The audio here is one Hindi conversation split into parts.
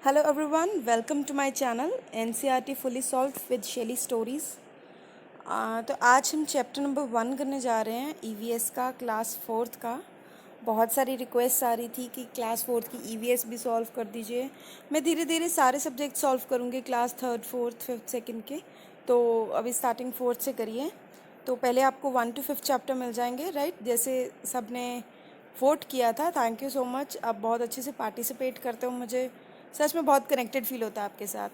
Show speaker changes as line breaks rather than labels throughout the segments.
Hello everyone, welcome to my channel NCERT Fully Solved with Shelly Stories। तो आज हम चैप्टर नंबर 1 करने जा रहे हैं ईवीएस का क्लास 4th का। बहुत सारी रिक्वेस्ट आ रही थी कि क्लास 4th की ईवीएस भी सॉल्व कर दीजिए। मैं धीरे धीरे सारे सब्जेक्ट सॉल्व करूँगी class 3rd 4th 5th 2nd के। तो अभी स्टार्टिंग 4th से करिए। तो पहले आपको 1 to 5th चैप्टर मिल जाएंगे, राइट? जैसे सब ने वोट किया था, थैंक यू सो मच। आप बहुत अच्छे से पार्टिसिपेट करते हो, मुझे सच में बहुत कनेक्टेड फील होता है आपके साथ।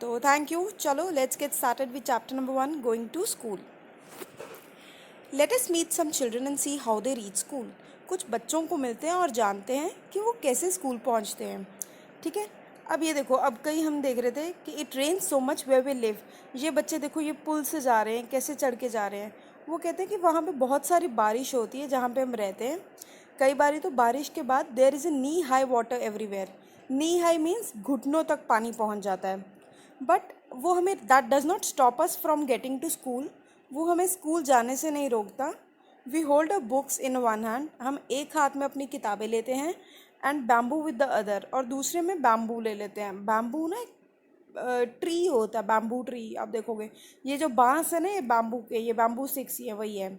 तो थैंक यू। चलो let's get started with chapter number 1, going to school. Let us meet some children and see how they reach school. कुछ बच्चों को मिलते हैं और जानते हैं कि वो कैसे स्कूल पहुंचते हैं। ठीक है, अब ये देखो, अब कहीं हम देख रहे थे कि it rain so much where we live. ये बच्चे देखो, ये पुल से जा रहे हैं, कैसे चढ़ के जा रहे हैं। वो कहते हैं कि वहाँ पे बहुत सारी बारिश होती है जहाँ पे हम रहते हैं। कई बारी तो बारिश के बाद there is a knee high water everywhere. Knee high means घुटनों तक पानी पहुँच जाता है। बट वो हमें, that does not stop us from getting to school. वो हमें स्कूल जाने से नहीं रोकता। We hold a books in one hand. हम एक हाथ में अपनी किताबें लेते हैं and bamboo with the other, और दूसरे में बैम्बू ले लेते हैं। बैम्बू ना ट्री होता है, बैम्बू ट्री। आप देखोगे ये जो बांस है ना, ये बैम्बू के, ये बैम्बू स्टिक्स, ये वही है।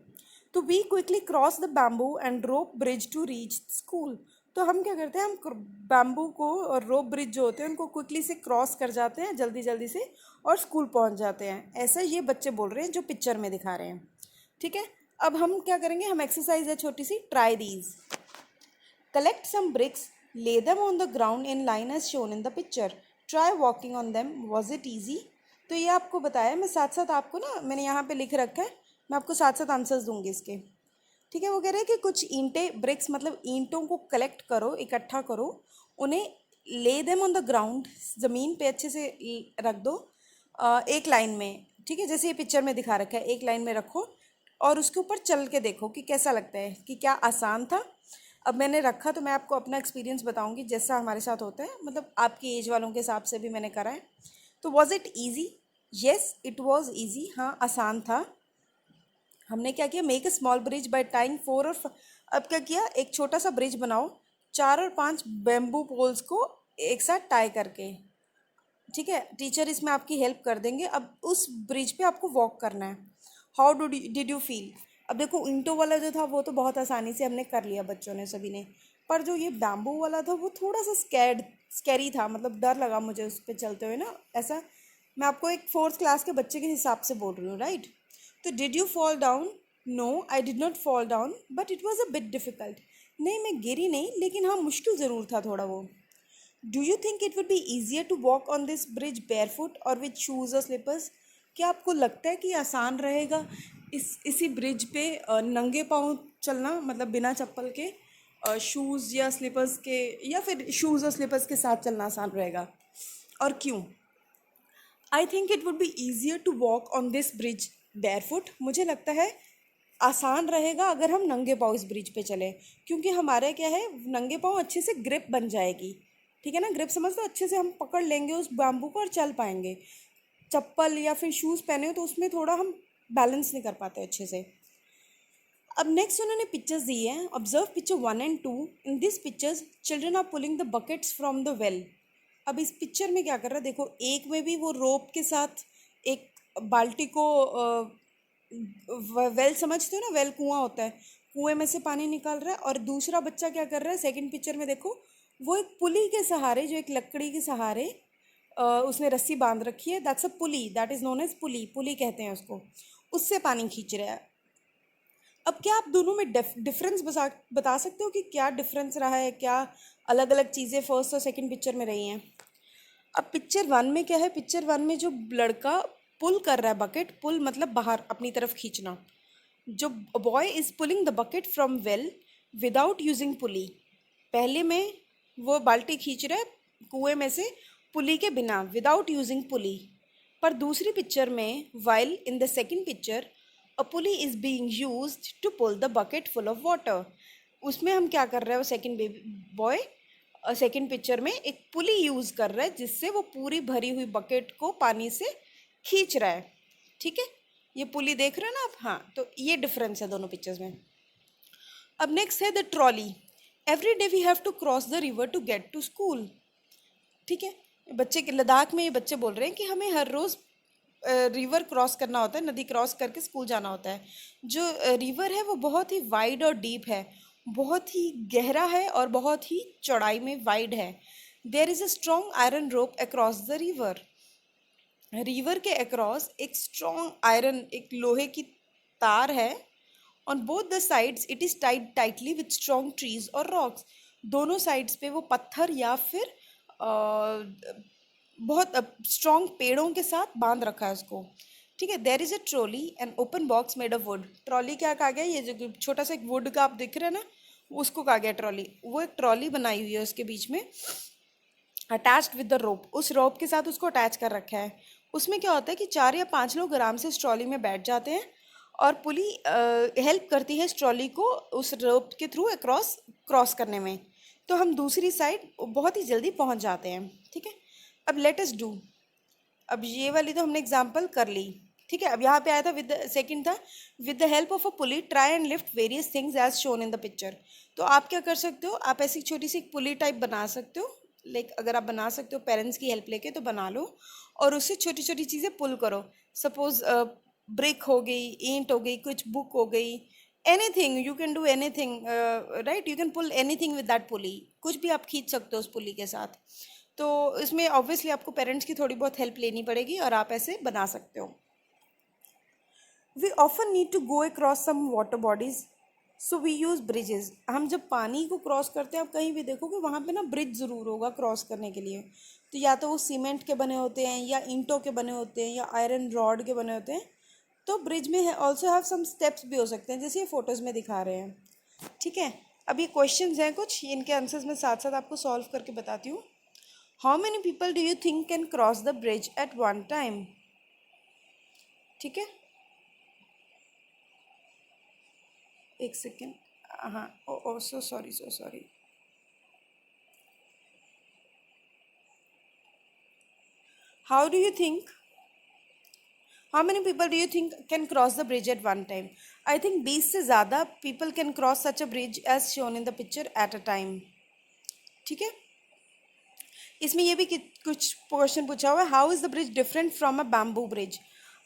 तो we quickly cross the bamboo and rope bridge to reach school. तो हम क्या करते हैं, हम बैम्बू को और रोप ब्रिज जो होते हैं उनको क्विकली से क्रॉस कर जाते हैं, जल्दी जल्दी से, और स्कूल पहुंच जाते हैं। ऐसा ये बच्चे बोल रहे हैं जो पिक्चर में दिखा रहे हैं। ठीक है, अब हम क्या करेंगे, हम एक्सरसाइज है छोटी सी, try these. Collect some bricks, lay them on the ground in line as shown in the picture. Try walking on them. Was it easy? तो ये आपको बताया, मैं साथ साथ आपको ना, मैंने यहाँ पे लिख रखा है, मैं आपको साथ साथ आंसर्स दूंगी इसके। ठीक है, वो कह रहे हैं कि कुछ ईंटें, ब्रिक्स मतलब ईंटों को कलेक्ट करो, इकट्ठा करो, उन्हें ले देम ऑन द ग्राउंड, ज़मीन पे अच्छे से रख दो, एक लाइन में। ठीक है, जैसे ये पिक्चर में दिखा रखा है, एक लाइन में रखो और उसके ऊपर चल के देखो कि कैसा लगता है, कि क्या आसान था। अब मैंने रखा तो मैं आपको अपना एक्सपीरियंस बताऊंगी जैसा हमारे साथ होता है, मतलब आपकी एज वालों के हिसाब से भी मैंने करा है। तो was it easy? Yes it was easy, हाँ आसान था। हमने क्या किया, make a small bridge by tying 4 और अब क्या किया, एक छोटा सा ब्रिज बनाओ 4 और 5 बेम्बू पोल्स को एक साथ टाई करके। ठीक है, टीचर इसमें आपकी हेल्प कर देंगे। अब उस ब्रिज पे आपको वॉक करना है। How did you feel? अब देखो, ईंटों वाला जो था वो तो बहुत आसानी से हमने कर लिया बच्चों ने, सभी ने। पर जो ये बैम्बू वाला था वो थोड़ा सा स्कैरी था, मतलब डर लगा मुझे उस पर चलते हुए ना, ऐसा। मैं आपको एक 4th क्लास के बच्चे के हिसाब से बोल रही हूँ, राइट? तो did you fall down? No I did not fall down but it was a bit difficult. नहीं, मैं गिरी नहीं, लेकिन हाँ मुश्किल ज़रूर था थोड़ा वो। Do you think it would be easier to walk on this bridge barefoot और विथ शूज़ और स्लीपर्स? क्या आपको लगता है कि आसान रहेगा इसी ब्रिज पे नंगे पाँव चलना, मतलब बिना चप्पल के, शूज़ या स्लीपर्स के, या फिर शूज़ और स्लीपर्स के साथ चलना आसान रहेगा, और क्यों? I think it would be easier to walk on this bridge barefoot. मुझे लगता है आसान रहेगा अगर हम नंगे पाँव इस ब्रिज पे चलें, क्योंकि हमारे क्या है, नंगे पाँव अच्छे से ग्रिप बन जाएगी। ठीक है ना, ग्रिप समझ लो, अच्छे से हम पकड़ लेंगे उस बैम्बू को और चल पाएंगे। चप्पल या फिर शूज़ पहने हो तो उसमें थोड़ा हम बैलेंस नहीं कर पाते अच्छे से। अब नेक्स्ट उन्होंने पिक्चर्स दी हैं। Observe picture 1 and 2। In this pictures children are pulling the buckets from the well. अब इस पिक्चर में क्या कर रहा है, देखो, एक में भी वो रोप के साथ एक बाल्टी को, वेल समझते हो ना, वेल कुआं होता है, कुएं में से पानी निकाल रहा है। और दूसरा बच्चा क्या कर रहा है, सेकंड पिक्चर में देखो, वो एक पुली के सहारे, जो एक लकड़ी के सहारे उसने रस्सी बांध रखी है, that's a pulley, that is known as pulley, pulley कहते हैं उसको। उससे पानी खींच रहा है। अब क्या आप दोनों में डिफरेंस बता सकते हो कि क्या डिफरेंस रहा है, क्या अलग अलग चीज़ें फर्स्ट और सेकंड पिक्चर में रही हैं? अब पिक्चर 1 में क्या है, पिक्चर 1 में जो लड़का पुल कर रहा है, बकेट, पुल मतलब बाहर अपनी तरफ खींचना, जो boy is pulling the bucket from well without using pulley. पहले में वो बाल्टी खींच रहा है कुएं में से पुली के बिना, विदाउट यूजिंग पुली। पर दूसरी पिक्चर में, while in the second picture, a pulley is being used to pull the bucket full of water. उसमें हम क्या कर रहे हैं, वो second baby boy second picture में एक पुली यूज़ कर रहा है, जिससे वो पूरी भरी हुई बकेट को पानी से खींच रहा है। ठीक है, ये पुली देख रहे हैं ना आप? हाँ, तो ये डिफरेंस है दोनों पिक्चर्स में। अब नेक्स्ट है the trolley. Every day we have to cross the river to get to school. ठीक है। बच्चे के लद्दाख में ये बच्चे बोल रहे हैं कि हमें हर रोज़ रिवर क्रॉस करना होता है, नदी क्रॉस करके स्कूल जाना होता है। जो रिवर है वो बहुत ही वाइड और डीप है, बहुत ही गहरा है और बहुत ही चौड़ाई में वाइड है। There is a strong iron rope across the river. River के अक्रॉस एक स्ट्रॉन्ग आयरन, एक लोहे की तार है। On both the sides it is tied tightly with strong trees और रॉक्स। दोनों साइड्स पे वो पत्थर या फिर बहुत स्ट्रॉन्ग पेड़ों के साथ बांध रखा है उसको। ठीक है। There is a trolley and open box made of would. Trolley क्या कहा गया, ये जो छोटा सा एक वुड का आप दिख रहे हैं ना, उसको कहा गया ट्रॉली। वो एक ट्रॉली बनाई हुई है उसके बीच में, अटैच्ड विद द रोप। उस रोप के साथ उसको अटैच कर रखा है। उसमें क्या होता है कि 4 या 5 लोग आराम से इस ट्रॉली में बैठ जाते हैं और पुली हेल्प करती है इस ट्रॉली को उस रोप के थ्रू क्रॉस करने में। तो हम दूसरी साइड बहुत ही जल्दी पहुंच जाते हैं। ठीक है। अब लेट अस डू। अब ये वाली तो हमने एग्जाम्पल कर ली। ठीक है। अब यहाँ पे आया था विद सेकंड था, with the help of a pulley try and lift various things as shown in the picture. तो आप क्या कर सकते हो, आप ऐसी छोटी सी पुली टाइप बना सकते हो। लाइक अगर आप बना सकते हो पेरेंट्स की हेल्प लेके तो बना लो, और उससे छोटी छोटी चीज़ें पुल करो। सपोज ब्रिक हो गई, ईंट हो गई, कुछ बुक हो गई, anything you can do anything, right, you can pull anything with that pulley. कुछ भी आप खींच सकते हो उस पुली के साथ। तो इसमें ऑब्वियसली आपको पेरेंट्स की थोड़ी बहुत हेल्प लेनी पड़ेगी और आप ऐसे बना सकते हो। We often need to go across some water bodies, so we use bridges. हम जब पानी को क्रॉस करते हैं, आप कहीं भी देखोगे वहाँ पे ना ब्रिज ज़रूर होगा क्रॉस करने के लिए। तो या तो वो सीमेंट के बने होते हैं, या ईंटों के बने होते हैं, या आयरन रॉड के बने होते हैं। तो ब्रिज में ऑल्सो हैव सम स्टेप्स भी हो सकते हैं, जैसे ये फोटोज़ में दिखा रहे हैं। ठीक है। अब ये क्वेश्चंस हैं कुछ, इनके आंसर्स मैं साथ साथ आपको सॉल्व करके बताती हूँ। How many people do you think can cross the bridge at one time? ठीक है, एक सेकेंड। हाँ, oh oh so sorry, so sorry. How do you think, how many people do you think can cross the bridge at one time? I think 20 से ज़्यादा people can cross such a bridge as shown in the picture at a time. ठीक है। इसमें ये भी कुछ क्वेश्चन पूछा हुआ है, how is the bridge different from a bamboo bridge?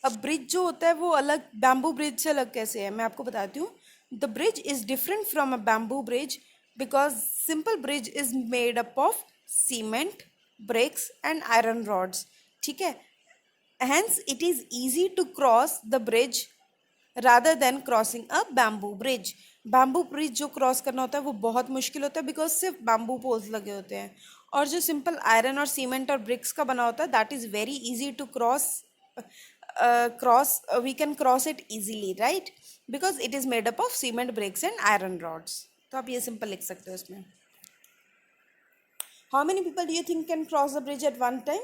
अब ब्रिज जो होता है वो अलग, बैम्बू ब्रिज से अलग कैसे है, मैं आपको बताती हूँ। The bridge is different from a bamboo bridge because simple bridge is made up of cement, bricks and iron rods. ठीक है। Hence, it is easy to cross the bridge rather than crossing a bamboo bridge. Bamboo bridge जो क्रॉस करना होता है वो बहुत मुश्किल होता है, बिकॉज सिर्फ बैम्बू पोल्स लगे होते हैं। और जो सिंपल आयरन और सीमेंट और ब्रिक्स का बना होता है, that is very easy to cross we can cross it easily, right, because it is made up of cement, bricks and iron rods. तो आप ये सिंपल लिख सकते हो इसमें। How many people do you think can cross the bridge at one time?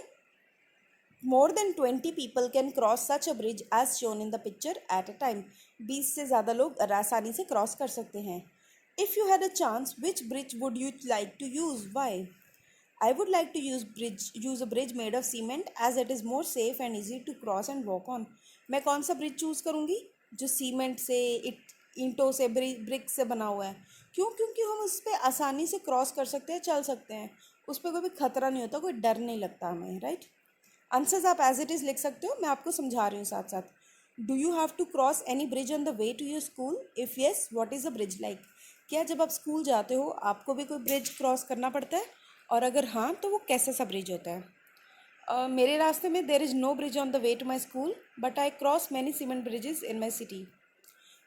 More than 20 people can cross such a bridge as shown in the picture at a time. 20 से ज़्यादा लोग आसानी से क्रॉस कर सकते हैं। If you had a chance which bridge would you like to use, why? I would like to use a bridge made of cement as it is more safe and easy to cross and walk on. मैं कौन सा ब्रिज चूज़ करूँगी? जो सीमेंट से, ईंटों से, ब्रिक से बना हुआ है। क्यों? क्योंकि हम उस पर आसानी से क्रॉस कर सकते हैं, चल सकते हैं, उस पर कोई भी खतरा नहीं होता, कोई डर नहीं लगता हमें, राइट। आंसर्स आप एज इट इज़ लिख सकते हो, मैं आपको समझा रही हूँ साथ साथ। Do you have to cross any bridge on the way to your school? If yes, what is a bridge like? क्या जब आप स्कूल जाते हो आपको भी कोई ब्रिज क्रॉस करना पड़ता है? और अगर हाँ, तो वो कैसा सा ब्रिज होता है? मेरे रास्ते में there is no bridge on the way to my school, but I cross many cement bridges in my city.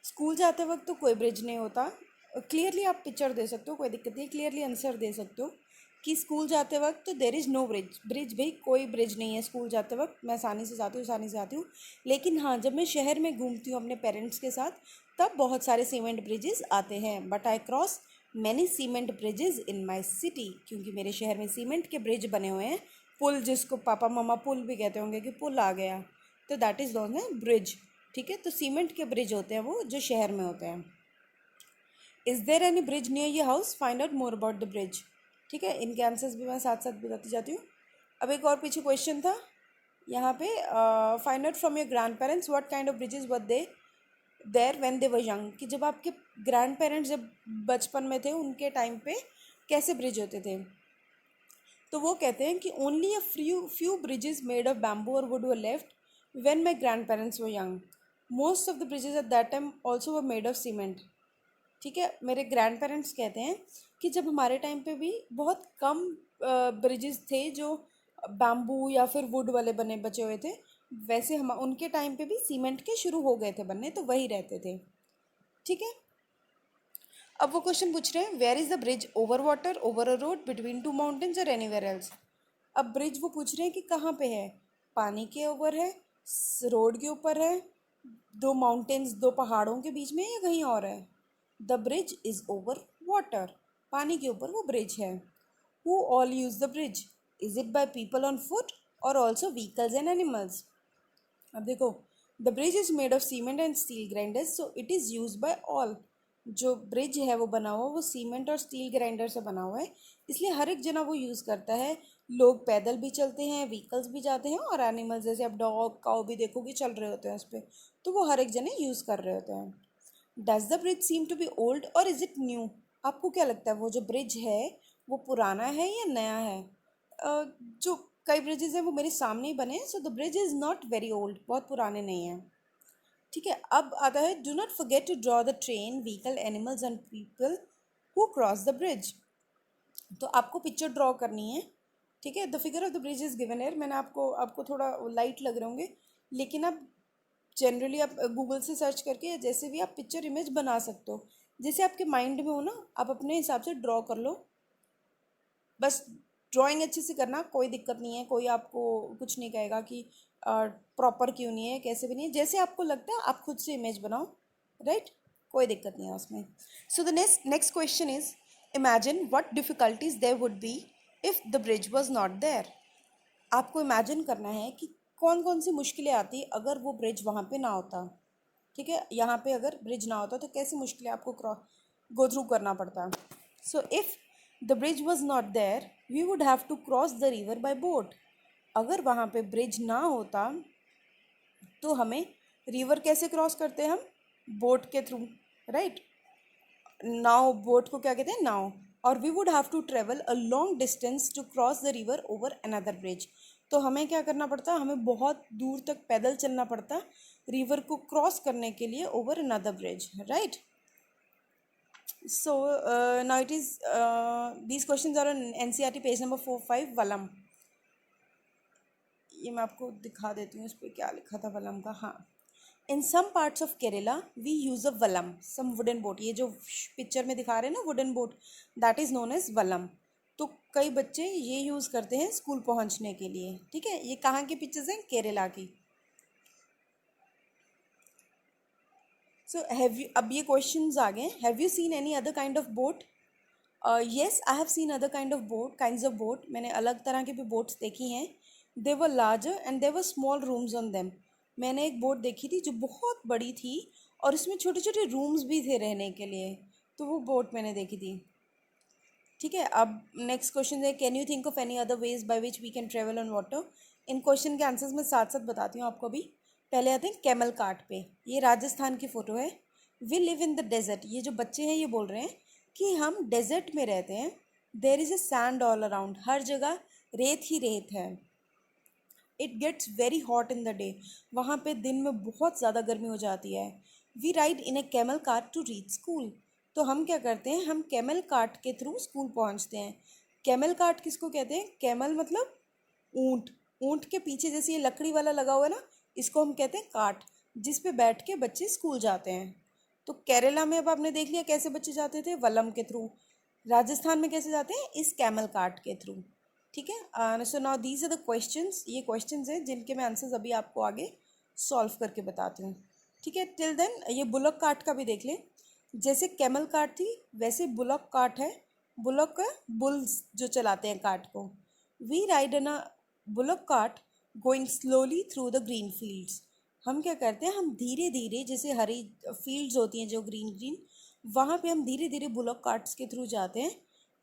School जाते वक्त तो कोई ब्रिज नहीं होता। क्लियरली आप पिक्चर दे सकते हो, कोई दिक्कत नहीं, क्लियरली आंसर दे सकते हो कि स्कूल जाते वक्त there is no bridge. Bridge भाई कोई ब्रिज नहीं है स्कूल जाते वक्त, मैं आसानी से जाती हूँ, आसानी से आती हूँ। लेकिन हाँ, जब मैं शहर में घूमती हूँ अपने पेरेंट्स के साथ, तब बहुत सारे सीमेंट ब्रिजेस आते हैं। But I cross many cement bridges in my city, क्योंकि मेरे शहर में सीमेंट के ब्रिज बने हुए हैं। पुल, जिसको पापा मम्मा पुल भी कहते होंगे कि पुल आ गया, तो दैट इज़ नोन है ब्रिज। ठीक है। तो सीमेंट के ब्रिज होते हैं वो जो शहर में होते हैं। Is there any bridge near your house? Find out more about the bridge. ठीक है। इनके आंसर्स भी मैं साथ साथ बताती जाती हूँ। अब एक और पीछे क्वेश्चन था यहाँ पे, find out from your grandparents what kind of bridges were they there when they were young. कि जब आपके ग्रैंड पेरेंट्स जब बचपन में थे, उनके टाइम पे कैसे ब्रिज होते थे। तो वो कहते हैं कि only a few bridges made of bamboo और wood were left when my grand parents were young, most of the bridges at that time also were made of cement. ठीक है, मेरे ग्रैंड पेरेंट्स कहते हैं कि जब हमारे टाइम पे भी बहुत कम ब्रिजेस थे जो बैम्बू या फिर वुड वाले बने बचे हुए थे, वैसे हम उनके टाइम पे भी सीमेंट के शुरू हो गए थे बनने, तो वही रहते थे। ठीक है, अब वो क्वेश्चन पूछ रहे हैं where is the bridge over water, over a road, between two mountains और एनीवेयर एल्स। अब ब्रिज वो पूछ रहे हैं कि कहाँ पे है, पानी के ऊपर है, रोड के ऊपर है, दो माउंटेन्स दो पहाड़ों के बीच में है, या कहीं और है। The bridge is over water, पानी के ऊपर वो ब्रिज है। Who all use the bridge, is it by people on foot और ऑल्सो व्हीकल्स एंड एनिमल्स। अब देखो, the bridge is made of cement and steel grinders so it is use by all. जो ब्रिज है वो बना हुआ वो सीमेंट और स्टील ग्राइंडर से बना हुआ है, इसलिए हर एक जना वो यूज़ करता है। लोग पैदल भी चलते हैं, व्हीकल्स भी जाते हैं, और एनिमल्स जैसे अब डॉग काऊ भी देखोगे चल रहे होते हैं उस पर, तो वो हर एक जने यूज़ कर रहे होते हैं। Does the bridge seem to be old और इज इट न्यू। आपको क्या लगता है वो जो ब्रिज है वो पुराना है या नया है। जो कई ब्रिजेज हैं वो मेरे सामने ही बने हैं, so the bridge is not very old, बहुत पुराने नहीं हैं। ठीक है, अब आता है do not forget to draw the train vehicle animals and people who cross the bridge. तो आपको पिक्चर ड्रॉ करनी है। ठीक है, the figure of the bridge is given here, मैंने आपको थोड़ा लाइट लग रहे होंगे, लेकिन आप जनरली आप गूगल से सर्च करके या जैसे भी आप पिक्चर इमेज बना सकते हो, जैसे आपके माइंड में हो ना, आप अपने हिसाब से ड्रॉ कर लो। बस ड्राइंग अच्छे से करना, कोई दिक्कत नहीं है, कोई आपको कुछ नहीं कहेगा कि प्रॉपर क्यों नहीं है, कैसे भी नहीं है, जैसे आपको लगता है आप खुद से इमेज बनाओ। राइट, कोई दिक्कत नहीं है उसमें। So the next question is imagine what difficulties there would be if the bridge was not there. आपको इमेजिन करना है कि कौन कौन सी मुश्किलें आती अगर वो ब्रिज वहाँ पे ना होता। ठीक है, यहाँ पे अगर ब्रिज ना होता तो कैसी मुश्किलें आपको गो थ्रू करना पड़ता। So if the bridge was not there we would have to cross the river by boat. अगर वहाँ पे ब्रिज ना होता तो हमें रिवर कैसे क्रॉस करते हैं हम, बोट के थ्रू। राइट, नाव, बोट को क्या कहते हैं, नाव। और we would have to travel a long distance to cross the river over another bridge. तो हमें क्या करना पड़ता, हमें बहुत दूर तक पैदल चलना पड़ता रिवर को क्रॉस करने के लिए over another bridge. Right, so now it is these questions are on NCERT page number 45 वलम। ये मैं आपको दिखा देती हूँ इस पर क्या लिखा था वलम का। हाँ, in some parts of Kerala we use a valam some wooden boat. ये जो पिक्चर में दिखा रहे हैं ना wooden boat, that is known as valam. तो कई बच्चे ये यूज़ करते हैं स्कूल पहुँचने के लिए। ठीक है, ये कहाँ की पिक्चर्स हैं, केरला की। सो हैव यू, अब ये क्वेश्चंस आ गए, have you seen any other kind of boat. Yes, I have seen other kinds of boat. मैंने अलग तरह की भी बोट्स देखी हैं। They were larger and they were small rooms on them. मैंने एक बोट देखी थी जो बहुत बड़ी थी और इसमें छोटे छोटे रूम्स भी थे रहने के लिए, तो वो बोट मैंने देखी थी। ठीक है, अब नेक्स्ट क्वेश्चन है can you think of any other ways by which we can travel on water. इन क्वेश्चन के आंसर्स मैं साथ साथ बताती हूँ आपको भी। पहले आते हैं कैमल कार्ट पे, ये राजस्थान की फ़ोटो है। We live in the desert, ये जो बच्चे हैं ये बोल रहे हैं कि हम डेजर्ट में रहते हैं। There is a sand all around, हर जगह रेत ही रेत है। It gets very hot in the day, वहाँ पे दिन में बहुत ज़्यादा गर्मी हो जाती है। We ride in a camel cart to reach school. तो हम क्या करते हैं, हम कैमल कार्ट के थ्रू स्कूल पहुँचते हैं। कैमल कार्ट किसको कहते हैं, कैमल मतलब ऊँट। ऊँट के पीछे जैसे ये लकड़ी वाला लगा हुआ है ना, इसको हम कहते हैं कार्ट, जिस पे बैठ के बच्चे स्कूल जाते हैं। तो केरला में अब आपने देख लिया कैसे बच्चे जाते थे, वलम के थ्रू। राजस्थान में कैसे जाते हैं, इस कैमल कार्ट के थ्रू। ठीक है, so now these are the questions, ये क्वेश्चंस हैं जिनके मैं आंसर्स अभी आपको आगे सॉल्व करके बताती हूँ। ठीक है, टिल देन ये बुलक कार्ट का भी देख लें। जैसे कैमल कार्ट थी वैसे बुलक कार्ट है। बुलक का बुल्स जो चलाते हैं कार्ट को। We ride in a bullock cart going slowly through the green fields. हम क्या करते हैं, हम धीरे धीरे, जैसे हरी फील्ड्स होती हैं जो ग्रीन ग्रीन, वहाँ पे हम धीरे धीरे बुलक कार्ट्स के थ्रू जाते हैं।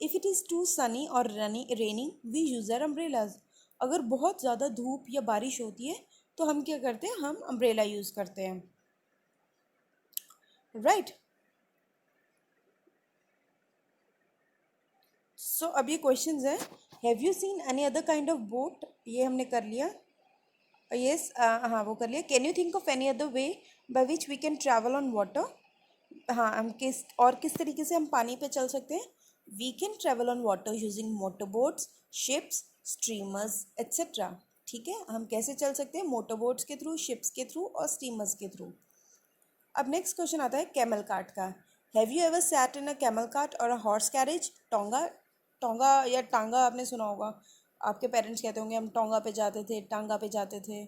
If it is too sunny और raining we use our umbrellas. अगर बहुत ज़्यादा धूप या बारिश होती है तो हम क्या करते हैं, हम अम्ब्रेला यूज़ करते हैं। राइट, सो अब ये क्वेश्चंस हैं have you seen any other kind of boat, ये हमने कर लिया। यस, हाँ वो कर लिया। Can you think of any other way by which we can travel on water. हाँ, हम किस तरीके से हम पानी पे चल सकते हैं। We can travel on water using motor boats, ships, streamers etcetera. ठीक है, हम कैसे चल सकते हैं, मोटर बोट्स के थ्रू, शिप्स के थ्रू और स्टीमर्स के थ्रू। अब नेक्स्ट क्वेश्चन आता है कैमल कार्ट का। Have you ever sat in a camel cart or a horse carriage. Tonga, tonga या टांगा आपने सुना होगा। आपके पेरेंट्स कहते होंगे हम टोंगा पे जाते थे, टांगा पे जाते थे।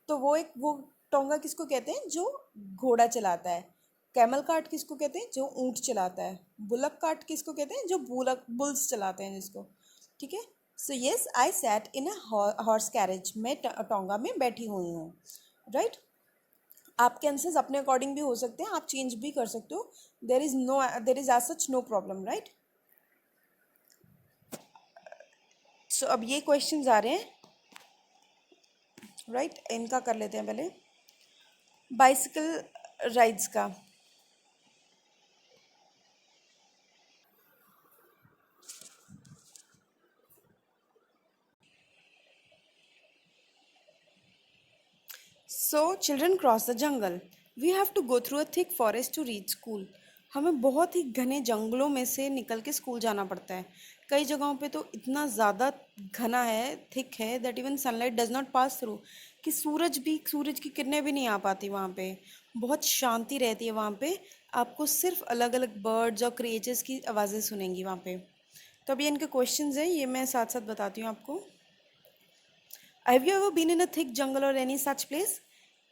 तो वो टोंगा किसको कहते हैं, जो घोड़ा चलाता है। कैमल कार्ट किसको कहते हैं, जो ऊंट चलाता है। बुलक कार्ट किसको कहते हैं, जो बुल्स चलाते हैं जिसको। ठीक है, so yes I sat in a horse carriage, मैं टोंगा में बैठी हुई हूँ। राइट, आपके आंसर्स अपने अकॉर्डिंग भी हो सकते हैं, आप चेंज भी कर सकते हो। There is as such no problem. Right, so अब ये क्वेश्चंस आ रहे हैं। राइट, इनका कर लेते हैं पहले, बाइसिकल राइड्स का। So children cross the jungle, we have to go through a thick forest to reach school. हमें बहुत ही घने जंगलों में से निकल के स्कूल जाना पड़ता है। कई जगहों पे तो इतना ज़्यादा घना है, थिक है, that even sunlight does not pass through, कि सूरज की किरणें भी नहीं आ पाती वहाँ पे। बहुत शांति रहती है वहाँ पे, आपको सिर्फ अलग अलग बर्ड्स और क्रिएचर्स की आवाज़ें सुनेंगी वहाँ पे। तो अभी इनके क्वेश्चंस हैं, ये मैं साथ साथ बताती हूँ आपको। Have you ever been in a thick jungle or any such place?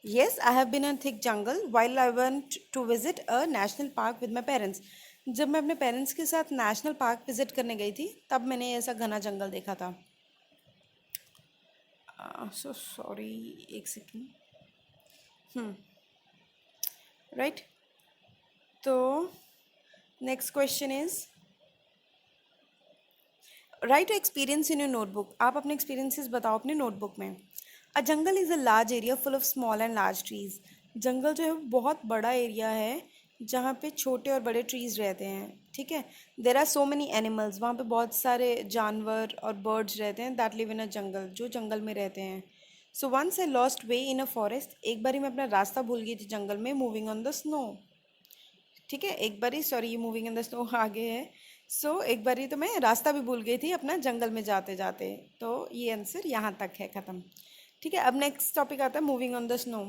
Yes, I have been in a thick jungle while I went to visit a national park with my parents. जब मैं अपने पेरेंट्स के साथ नेशनल पार्क विजिट करने गई थी तब मैंने ऐसा घना जंगल देखा था। सो सॉरी, एक सेकेंड। राइट, तो next question is write experience in your notebook. आप अपने एक्सपीरियंसेस बताओ अपने नोटबुक में। A jungle is a large area full of small and large trees. जंगल जो है वो बहुत बड़ा एरिया है जहाँ पे छोटे और बड़े ट्रीज रहते हैं। ठीक है, there are so many animals, वहाँ पे बहुत सारे जानवर और बर्ड्स रहते हैं दैट लिव इन अ जंगल, जो जंगल में रहते हैं। So once I lost way in a forest, एक बार मैं अपना रास्ता भूल गई थी जंगल में, मूविंग ऑन द स्नो। ठीक है, एक बारी, सॉरी, ये मूविंग इन द स्नो आगे है। सो एक बारी तो मैं रास्ता भी भूल गई थी अपना जंगल में जाते जाते। तो ये आंसर यहाँ तक है, ख़त्म। ठीक है, अब नेक्स्ट टॉपिक आता है moving on the snow.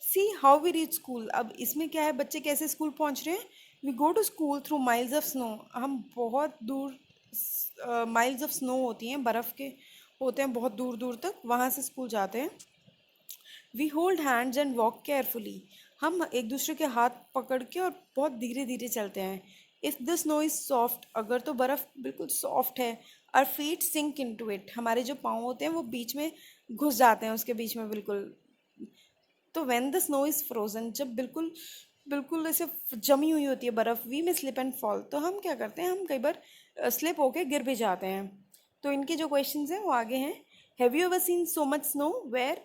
See how we reach school. अब इसमें क्या है, बच्चे कैसे स्कूल पहुँच रहे हैं। We go to school through miles of snow. हम बहुत दूर, माइल्स ऑफ स्नो होती हैं, बर्फ़ के होते हैं बहुत दूर दूर तक, वहाँ से स्कूल जाते हैं। We hold hands and walk carefully. हम एक दूसरे के हाथ पकड़ के और बहुत धीरे धीरे चलते हैं। If the snow is soft, अगर तो बर्फ़ बिल्कुल सॉफ्ट है, our feet sink into it, हमारे जो पाँव होते हैं वो बीच में घुस जाते हैं उसके बीच में बिल्कुल। तो when the snow is frozen, जब बिल्कुल बिल्कुल ऐसे जमी हुई होती है बर्फ़, वी में स्लिप एंड फॉल, तो हम क्या करते हैं, हम कई बार स्लिप होके गिर भी जाते हैं। तो इनके जो क्वेश्चंस हैं वो आगे हैं। Have you ever seen so much snow where,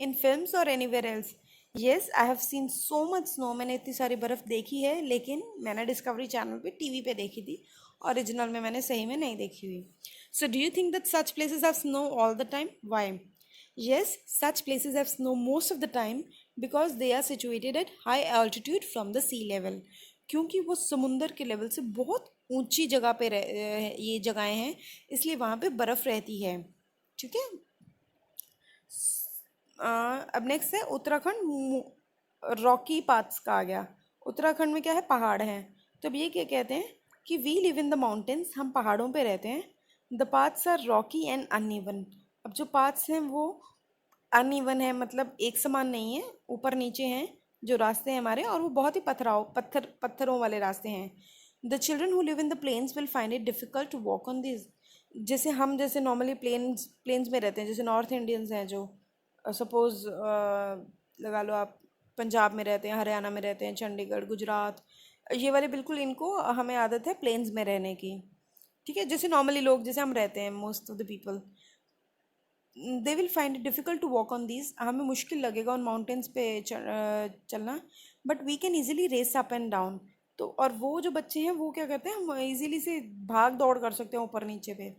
in films और anywhere else. Yes, I have seen so much snow. मैंने इतनी सारी बर्फ़ देखी है, लेकिन मैंने डिस्कवरी चैनल पे टीवी पे देखी थी, ओरिजिनल में मैंने सही में नहीं देखी हुई। So do you think that such places have snow all the time, why. Yes, such places have snow most of the time because they are situated at high altitude from the sea level, क्योंकि वो समुंदर के लेवल से बहुत ऊंची जगह पे ये जगहें हैं, इसलिए वहाँ पे बर्फ़ रहती है। ठीक है, अब नेक्स्ट है उत्तराखंड, रॉकी पाथ्स का आ गया। उत्तराखंड में क्या है, पहाड़ हैं। तो अब ये क्या कहते हैं कि we live in the mountains, हम पहाड़ों पे रहते हैं। The paths are rocky and uneven. अब जो पाथ्स हैं वो अनइवन है, मतलब एक समान नहीं है, ऊपर नीचे हैं जो रास्ते हैं हमारे, और वो बहुत ही पत्थरों वाले रास्ते हैं। The children who live in the plains will find it difficult to walk on this. जैसे हम जैसे नॉर्मली प्लेन्स में रहते हैं, जैसे नॉर्थ इंडियंस हैं जो, सपोज़ लगा लो आप पंजाब में रहते हैं, हरियाणा में रहते हैं, चंडीगढ़, गुजरात, ये वाले बिल्कुल इनको हमें आदत है प्लेन्स में रहने की। ठीक है, जैसे नॉर्मली लोग जैसे हम रहते हैं, most of the people, they will find it difficult to walk on these. हमें मुश्किल लगेगा उन माउंटेन्स पे चलना, but we can easily race up and down. तो और वो जो बच्चे हैं वो क्या करते हैं, हम इजीली से भाग दौड़ कर सकते हैं ऊपर नीचे पे।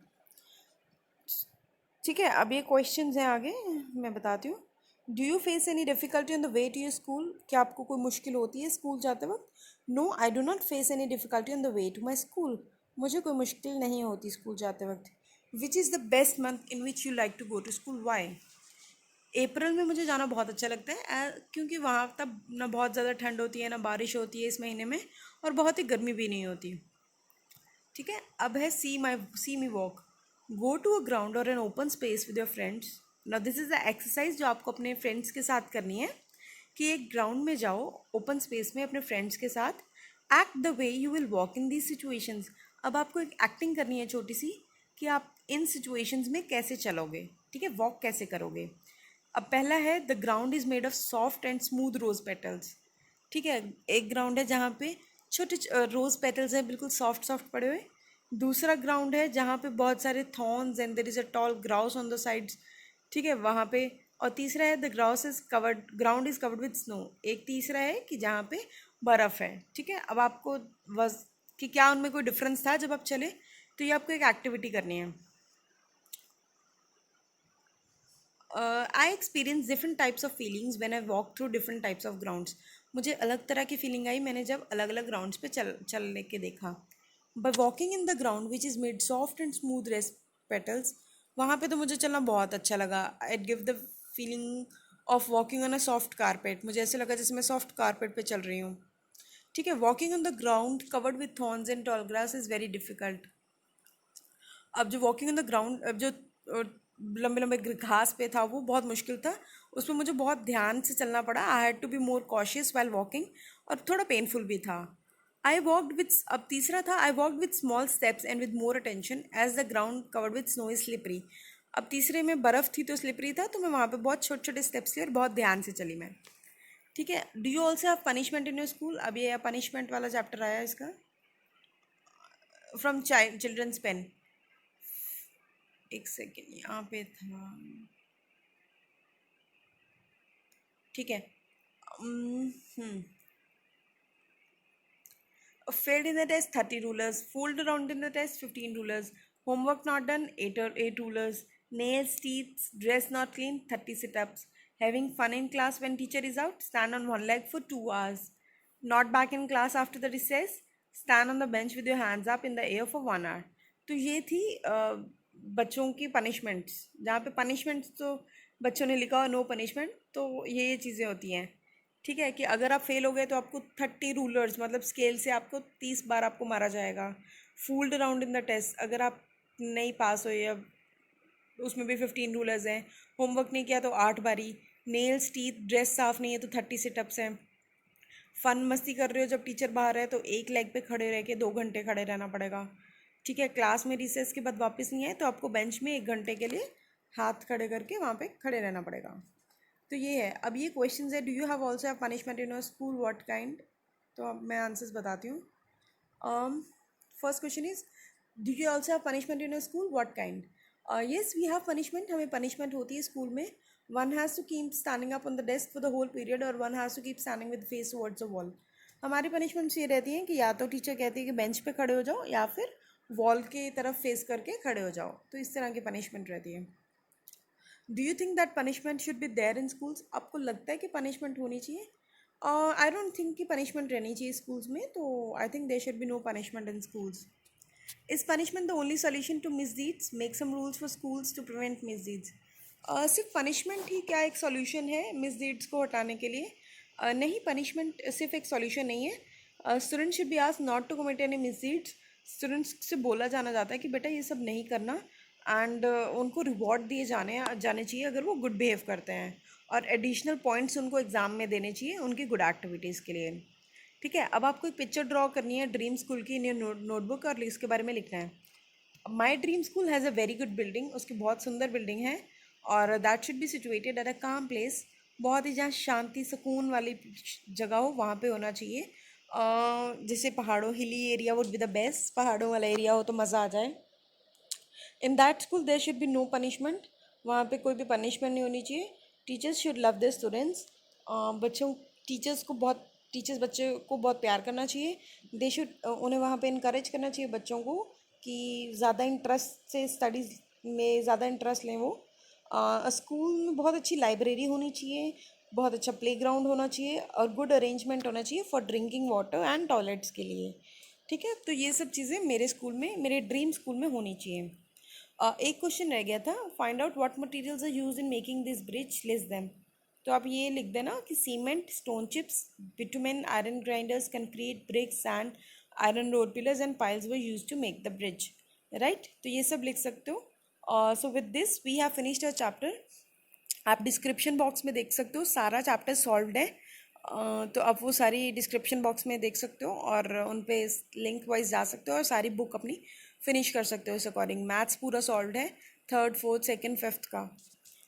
ठीक है, अब ये क्वेश्चंस हैं आगे, मैं बताती हूँ। Do you face any difficulty on the way to your school? क्या आपको कोई मुश्किल होती है स्कूल जाते वक्त? No, I do not face any difficulty on the way to my school. मुझे कोई मुश्किल नहीं होती स्कूल जाते वक्त। Which is the best month in which you like to go to school? Why? अप्रैल में मुझे जाना बहुत अच्छा लगता है, क्योंकि वहाँ तब ना बहुत ज़्यादा ठंड होती है ना बारिश होती है इस महीने में, और बहुत ही गर्मी भी नहीं होती। ठीक है, अब है see me walk. Go to a ground or an open space with your friends. Now this is the exercise जो आपको अपने फ्रेंड्स के साथ करनी है, कि एक ग्राउंड में जाओ ओपन स्पेस में अपने फ्रेंड्स के साथ। Act the way you will walk in these situations. अब आपको एक एक्टिंग करनी है छोटी सी, कि आप इन सिचुएशंस में कैसे चलोगे, ठीक है, वॉक कैसे करोगे। अब पहला है, the ground is made of soft and smooth rose petals. ठीक है, एक ग्राउंड है जहाँ पे छोटे रोज पेटल्स हैं, बिल्कुल सॉफ्ट सॉफ्ट पड़े हुए। दूसरा ग्राउंड है जहाँ पे बहुत सारे thorns and there is a tall grass on the sides. ठीक है, वहाँ पे। और तीसरा है, the grass is covered ground is covered with snow. एक तीसरा है कि जहाँ पे बर्फ़ है। ठीक है, अब आपको बस कि क्या उनमें कोई डिफरेंस था जब आप चले, तो ये आपको एक एक्टिविटी करनी है। I experience different types of feelings when I walk through different types of grounds. मुझे अलग तरह की फीलिंग आई मैंने जब अलग अलग ग्राउंड्स पे चलने के देखा। By walking in the ground which is made soft and smooth rose petals, वहाँ पे तो मुझे चलना बहुत अच्छा लगा। It give the feeling of walking on a soft carpet. मुझे ऐसे लगा जैसे मैं सॉफ्ट कारपेट पे चल रही हूँ। ठीक है, walking on the ground covered with thorns and tall grass is very difficult. अब जो वॉकिंग ऑन द ग्राउंड, अब जो लंबे लंबे घास पे था वो बहुत मुश्किल था। उसमें मुझे बहुत ध्यान से चलना पड़ा। I had to be more cautious while walking, और थोड़ा पेनफुल भी था। आई वॉकड विथ अब तीसरा था, I walked with small steps and with more attention as the ground covered with snow is slippery. अब तीसरे में बर्फ़ थी तो स्लिपरी था, तो मैं वहाँ पे बहुत छोटे छोटे स्टेप्स लिए और बहुत ध्यान से चली मैं। ठीक है, do you also have punishment in your school? अब ये पनिशमेंट वाला चैप्टर आया इसका, फ्रॉम चिल्ड्रंस पेन। एक सेकेंड, यहाँ पे था। ठीक है। Failed in the test 30 rulers, fooled around in the test 15 rulers, homework not done 8 rulers, nails, teeth, dress not clean 30 sit-ups, having fun in class when teacher is out, stand on one leg for 2 hours, not back in class after the recess, stand on the bench with your hands up in the air for 1 hour. तो ये थी बच्चों की पनिशमेंट्स, जहाँ पे पनिशमेंट्स तो बच्चों ने लिखा हो नो पनिशमेंट, तो ये चीज़ें होती हैं। ठीक है, कि अगर आप फेल हो गए तो आपको 30 रूलर्स, मतलब स्केल से आपको 30 बार आपको मारा जाएगा। Fooled around in the test, अगर आप नहीं पास हो या उसमें भी 15 रूलर्स हैं। होमवर्क नहीं किया तो 8 बारी। नेल्स, टीथ, ड्रेस साफ नहीं है तो 30 सिटअप्स हैं। फन मस्ती कर रहे हो जब टीचर बाहर है तो एक लेग पे खड़े रह के 2 घंटे खड़े रहना पड़ेगा। ठीक है, क्लास में रिसेस के बाद वापस नहीं आए तो आपको बेंच में 1 घंटे के लिए हाथ खड़े करके वहाँ पे खड़े रहना पड़ेगा। तो ये है। अब ये क्वेश्चन है, do you have also have punishment in your school, what kind? तो अब मैं आंसर्स बताती हूँ। First question is, do you also have punishment in your school, what kind? Yes, we have punishment. हमें पनिशमेंट होती है स्कूल में। One has to keep standing up on the desk for the whole period, or one has to keep standing with face towards the wall. हमारी पनिशमेंट्स ये रहती हैं कि या तो टीचर कहती है कि बेंच पे खड़े हो जाओ, या फिर वॉल की तरफ फेस करके खड़े हो जाओ। तो इस तरह की पनिशमेंट रहती है। Do you think that punishment should be there in schools? आपको लगता है कि पनिशमेंट होनी चाहिए? आई डोंट थिंक कि पनिशमेंट रहनी चाहिए स्कूल्स में, तो I think there should be no punishment in schools. Is punishment the only solution to misdeeds? Make some rules for schools to prevent misdeeds. सिर्फ पनिशमेंट ही क्या एक सॉल्यूशन है मिसडीड्स को हटाने के लिए? नहीं, पनिशमेंट सिर्फ एक सॉल्यूशन नहीं है। Student should be asked not to commit any misdeeds. Students से बोला जाना जाता है कि बेटा ये सब नहीं करना, एंड उनको रिवॉर्ड दिए जाने चाहिए अगर वो गुड बिहेव करते हैं, और एडिशनल पॉइंट्स उनको एग्ज़ाम में देने चाहिए उनकी गुड एक्टिविटीज़ के लिए। ठीक है, अब आपको एक पिक्चर ड्रॉ करनी है ड्रीम स्कूल की इन योर नोटबुक, और इसके बारे में लिखना है। My dream school has a very good building. उसकी बहुत सुंदर बिल्डिंग है, और that should be situated at a काम प्लेस। बहुत ही जहाँ शांति सुकून वाली जगह हो वहाँ पे होना चाहिए। जैसे पहाड़ों, hilly area would be the best. पहाड़ों वाला एरिया हो तो मज़ा आ जाए। In that school there should be no punishment. वहाँ पे कोई भी पनिशमेंट नहीं होनी चाहिए। Teachers should love their students. बच्चों टीचर्स को बहुत टीचर्स बच्चे को बहुत प्यार करना चाहिए। दे शुड उन्हें वहाँ पे इनकरेज करना चाहिए बच्चों को कि ज़्यादा इंटरेस्ट से स्टडीज़ में ज़्यादा इंटरेस्ट लें वो। स्कूल में बहुत अच्छी लाइब्रेरी होनी चाहिए, बहुत अच्छा प्लेग्राउंड होना चाहिए और गुड अरेंजमेंट होना चाहिए for drinking water and toilets के लिए। ठीक है, तो ये सब चीज़ें मेरे स्कूल में, मेरे ड्रीम स्कूल में होनी चाहिए। एक क्वेश्चन रह गया था, find out what materials are used in making this bridge, list them. तो आप ये लिख देना कि cement, stone chips, bitumen, iron grinders, concrete, bricks, sand, iron rod pillars and piles were used to make the bridge. Right, तो ये सब लिख सकते हो। So with this we have finished our chapter. आप डिस्क्रिप्शन बॉक्स में देख सकते हो, सारा चैप्टर सॉल्व्ड है। तो आप वो सारी डिस्क्रिप्शन बॉक्स में देख सकते हो और उन पे लिंक वाइज जा सकते हो और सारी बुक अपनी फिनिश कर सकते हो इस अकॉर्डिंग। मैथ्स पूरा सॉल्व्ड है, थर्ड, फोर्थ, सेकंड, फिफ्थ का।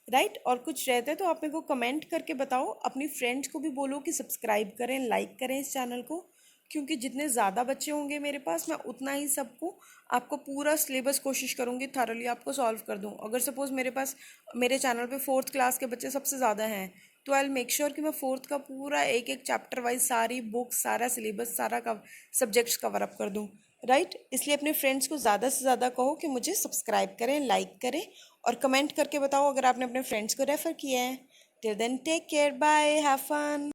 राइट, और कुछ रहता है तो आप मेरे को कमेंट करके बताओ। अपनी फ्रेंड्स को भी बोलो कि सब्सक्राइब करें, लाइक करें इस चैनल को, क्योंकि जितने ज़्यादा बच्चे होंगे मेरे पास मैं उतना ही सबको, आपको पूरा सिलेबस कोशिश करूँगी थारली आपको सॉल्व कर दूँ। अगर सपोज़ मेरे पास, मेरे चैनल पे फोर्थ क्लास के बच्चे सबसे ज़्यादा हैं, तो आई विल मेक श्योर कि मैं फोर्थ का पूरा एक एक चैप्टर वाइज सारी बुक्स, सारा सिलेबस, सारा सब्जेक्ट्स कवर अप कर दूँ। राइट, इसलिए अपने फ्रेंड्स को ज़्यादा से ज़्यादा कहो कि मुझे सब्सक्राइब करें, लाइक करें और कमेंट करके बताओ अगर आपने अपने फ्रेंड्स को रेफ़र किया है। Till then take care, bye, have fun.